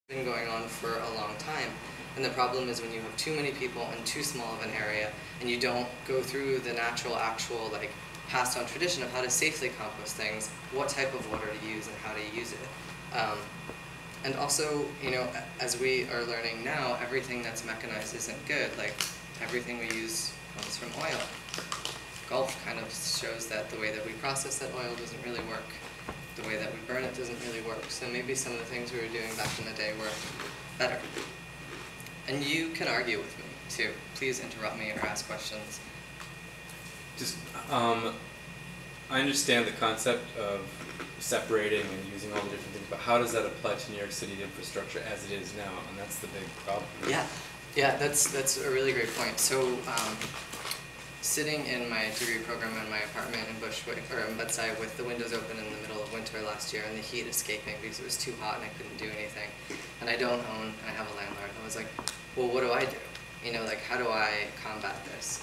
been going on for a long time. And the problem is when you have too many people in too small of an area and you don't go through the actual like passed on tradition of how to safely compost things, what type of water to use and how to use it. And also, as we are learning now, everything that's mechanized isn't good. Like everything we use comes from oil. Golf kind of shows that the way that we process that oil doesn't really work. The way that we burn it doesn't really work. So maybe some of the things we were doing back in the day were better. And you can argue with me too. Please interrupt me or ask questions. Just, I understand the concept of separating and using all the different things, but how does that apply to New York City infrastructure as it is now? And that's the big problem. Yeah, that's a really great point. So, sitting in my degree program in my apartment in Bushwick, or in Bedside, with the windows open in the middle of winter last year and the heat escaping because it was too hot and I couldn't do anything, and I don't own, and I have a landlord, I was like, well, what do I do? How do I combat this?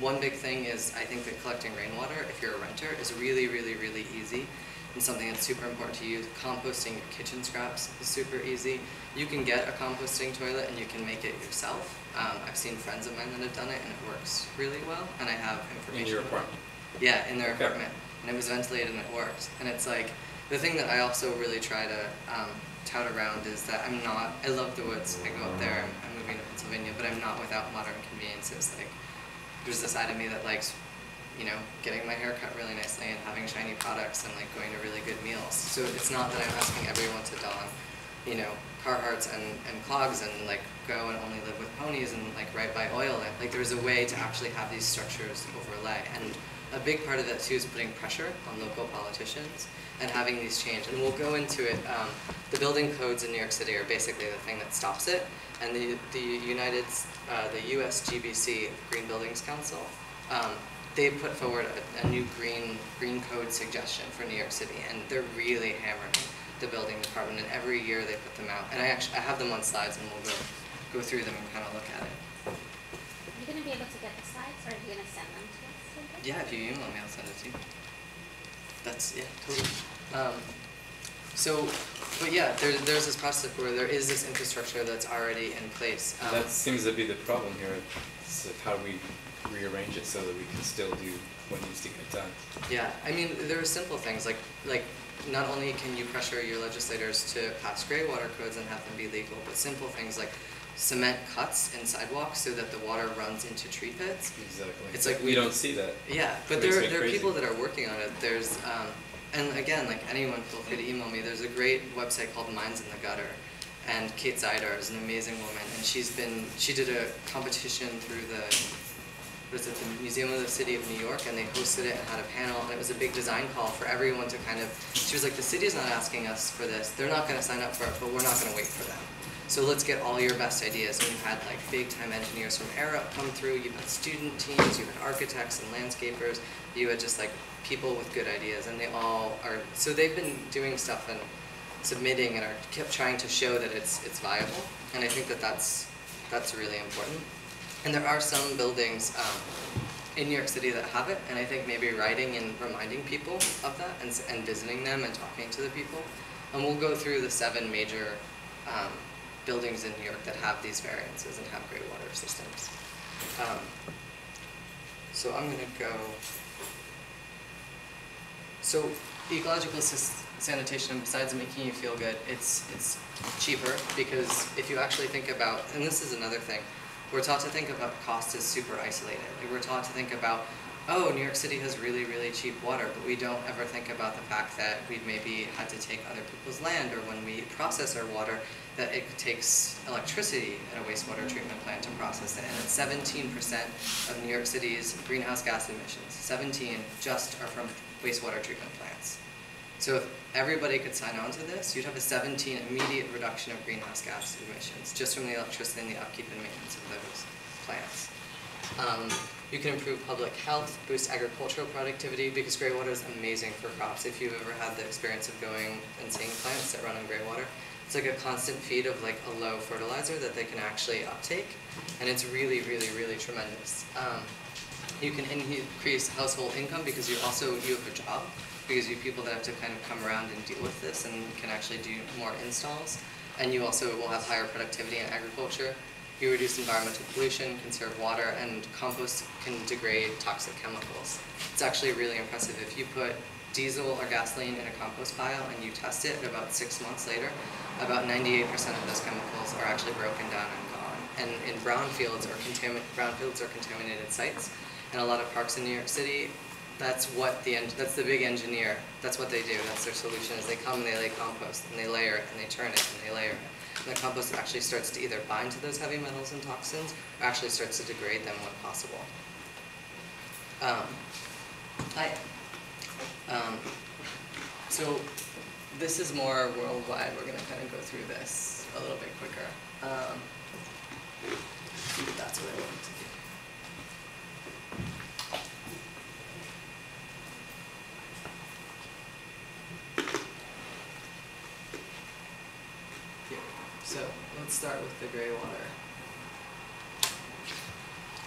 One big thing is I think that collecting rainwater, if you're a renter, is really, really, really easy and something that's super important to use. Composting your kitchen scraps is super easy. You can get a composting toilet and you can make it yourself. I've seen friends of mine that have done it and it works really well, and I have information. In your apartment? Yeah, in their apartment. And it was ventilated and it worked. And it's like, the thing that I also really try to tout around is that I love the woods, I go up there, I'm moving to Pennsylvania, but I'm not without modern conveniences. Like, there's this side of me that likes, getting my hair cut really nicely and having shiny products and like going to really good meals. So it's not that I'm asking everyone to don, Carhartts and clogs and like go and only live with ponies and like right by oil. And like there's a way to actually have these structures overlay. And a big part of that too is putting pressure on local politicians and having these change. And we'll go into it. The building codes in New York City are basically the thing that stops it. And the USGBC, Green Buildings Council, they put forward a new green code suggestion for New York City, and they're really hammering the building department. And every year they put them out. And I have them on slides, and we'll go through them and kind of look at it. Are you going to be able to get the slides, or are you going to send them to us? Yeah, if you email me, I'll send it to you. Totally. But yeah, there's this process where there is this infrastructure that's already in place. That seems to be the problem here. It's like how do we rearrange it so that we can still do what needs to get done? Yeah, I mean, there are simple things like not only can you pressure your legislators to pass gray water codes and have them be legal, but simple things like cement cuts in sidewalks so that the water runs into tree pits. Exactly. It's like we don't see that. Yeah, but there are people that are working on it. There's and again, like anyone, feel free to email me. There's a great website called Minds in the Gutter, and Kate Zidar is an amazing woman, and she did a competition through the Museum of the City of New York, and they hosted it and had a panel, and it was a big design call for everyone to she was like, the city's not asking us for this, they're not going to sign up for it, but we're not going to wait for them. So let's get all your best ideas. And we've had like big time engineers from Arup come through, you've had student teams, you've had architects and landscapers, you had just like people with good ideas, and they all are, so they've been doing stuff and submitting and kept trying to show that it's viable, and I think that that's really important. And there are some buildings in New York City that have it, and I think maybe writing and reminding people of that and visiting them and talking to the people. And we'll go through the 7 major buildings in New York that have these variances and have gray water systems. So I'm going to go. So ecological sanitation, besides making you feel good, it's cheaper, because if you actually think about, and this is another thing, we're taught to think about cost as super isolated. Like we're taught to think about, oh, New York City has really, really cheap water, but we don't ever think about the fact that we've maybe had to take other people's land, or when we process our water, that it takes electricity at a wastewater treatment plant to process it. And it's 17% of New York City's greenhouse gas emissions. 17 just are from wastewater treatment plants. So if everybody could sign on to this, you'd have a 17 immediate reduction of greenhouse gas emissions just from the electricity and the upkeep and maintenance of those plants. You can improve public health, boost agricultural productivity, because gray water is amazing for crops. If you've ever had the experience of going and seeing plants that run on gray water, it's like a constant feed of like a low fertilizer that they can actually uptake, and it's really, really, really tremendous. You can increase household income because you have a job, because you have people that have to kind of come around and deal with this and can actually do more installs. and you also will have higher productivity in agriculture. You reduce environmental pollution, conserve water, and compost can degrade toxic chemicals. It's actually really impressive. If you put diesel or gasoline in a compost pile and you test it, about 6 months later, about 98% of those chemicals are actually broken down and gone. And in brownfields or contaminated sites, and a lot of parks in New York City, that's the big engineer. That's what they do. That's their solution. Is they come and they lay compost and they layer it and they turn it and they layer it. And the compost actually starts to either bind to those heavy metals and toxins or actually starts to degrade them when possible. So this is more worldwide. We're going to kind of go through this a little bit quicker. That's what I wanted to do. So let's start with the gray water.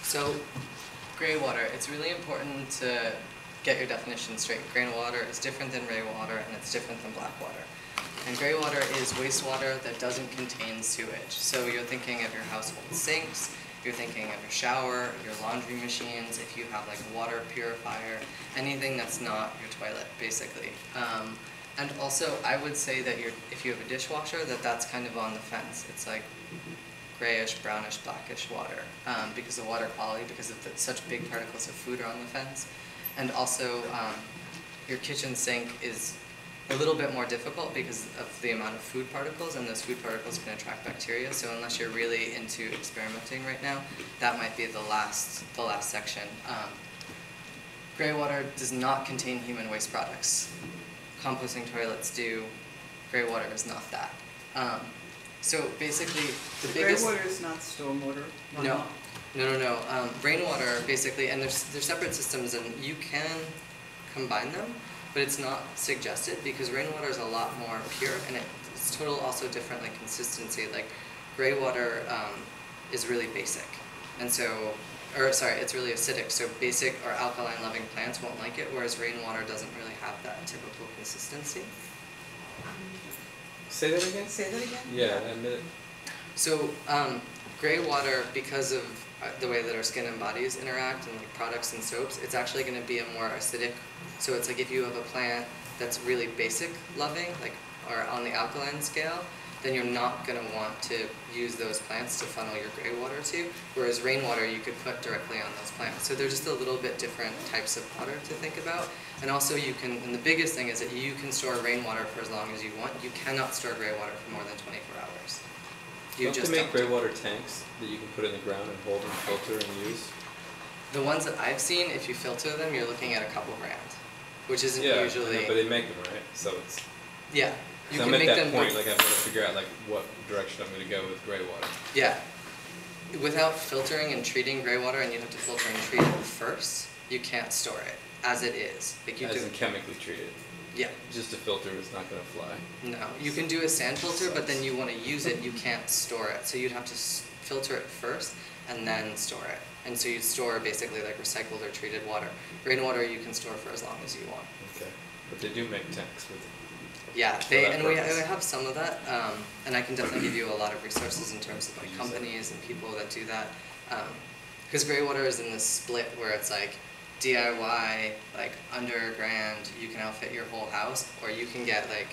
So gray water, it's really important to get your definition straight. Gray water is different than gray water, and it's different than black water. And gray water is wastewater that doesn't contain sewage. So you're thinking of your household sinks, you're thinking of your shower, your laundry machines, if you have like a water purifier, anything that's not your toilet, basically. And also, I would say that if you have a dishwasher, that's kind of on the fence. It's like grayish, brownish, blackish water because of water quality, because of such big particles of food are on the fence. And also, your kitchen sink is a little bit more difficult because of the amount of food particles, and those food particles can attract bacteria. So unless you're really into experimenting right now, that might be the last section. Gray water does not contain human waste products. Composting toilets do. Gray water is not that. So basically, the biggest... Gray water is not stormwater? No. Rainwater, basically, and there's separate systems, and you can combine them, but it's not suggested because rainwater is a lot more pure, and it's total also different like consistency. Like gray water is really basic, and so, it's really acidic. So basic or alkaline loving plants won't like it, whereas rainwater doesn't really have that typical consistency. Say that again? Say that again? Yeah, I admit it. So gray water, because of the way that our skin and bodies interact and like products and soaps, it's actually going to be a more acidic. So it's like if you have a plant that's really basic loving, like or on the alkaline scale, then you're not going to want to use those plants to funnel your gray water to, whereas rainwater you could put directly on those plants. So they're just a little bit different types of water to think about. And also and the biggest thing is that you can store rainwater for as long as you want. You cannot store gray water for more than 24 hours. You just make gray water tanks that you can put in the ground and hold and filter and use? The ones that I've seen, if you filter them, you're looking at a couple grand, which isn't usually... Yeah, but they make them, right? So it's... Yeah. You so can I'm at make that them point, like I'm going to figure out like what direction I'm going to go with gray water. Yeah. Without filtering and treating gray water, and you have to filter and treat it first, you can't store it as it is. Like you as in chemically treated? Yeah. Just a filter is not going to fly? No. You can do a sand filter, but then you want to use it, you can't store it. So you'd have to filter it first and then store it. And so you'd store basically like recycled or treated water. Rainwater you can store for as long as you want. Okay. But they do make tanks with it. Yeah, we have some of that, and I can definitely give you a lot of resources in terms of like companies and people that do that. Because gray water is in this split where it's like DIY, like under $1,000, you can outfit your whole house, or you can get like,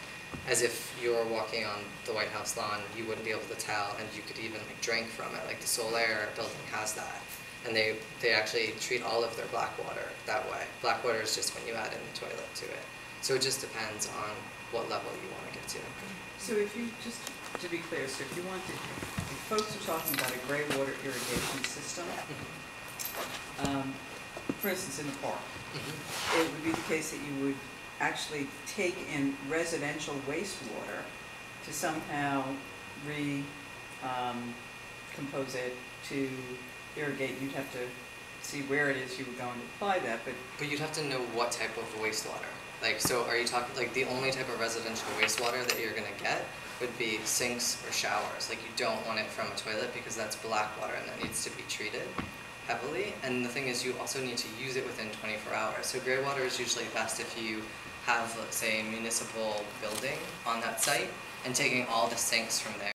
as if you were walking on the White House lawn, you wouldn't be able to tell, and you could even like drink from it. Like the Solaire building has that, and they actually treat all of their black water that way. Black water is just when you add in the toilet to it. So it just depends on what level you want to get to. So if you, just to be clear, so if you want to, if folks are talking about a gray water irrigation system, for instance in the park, it would be the case that you would actually take in residential wastewater to somehow compose it to irrigate. You'd have to see where it is you were going to apply that, but you'd have to know what type of wastewater. Like, so are you talking, like the only type of residential wastewater that you're going to get would be sinks or showers. Like you don't want it from a toilet because that's black water and that needs to be treated heavily. And the thing is you also need to use it within 24 hours. So gray water is usually best if you have, let's say, a municipal building on that site and taking all the sinks from there.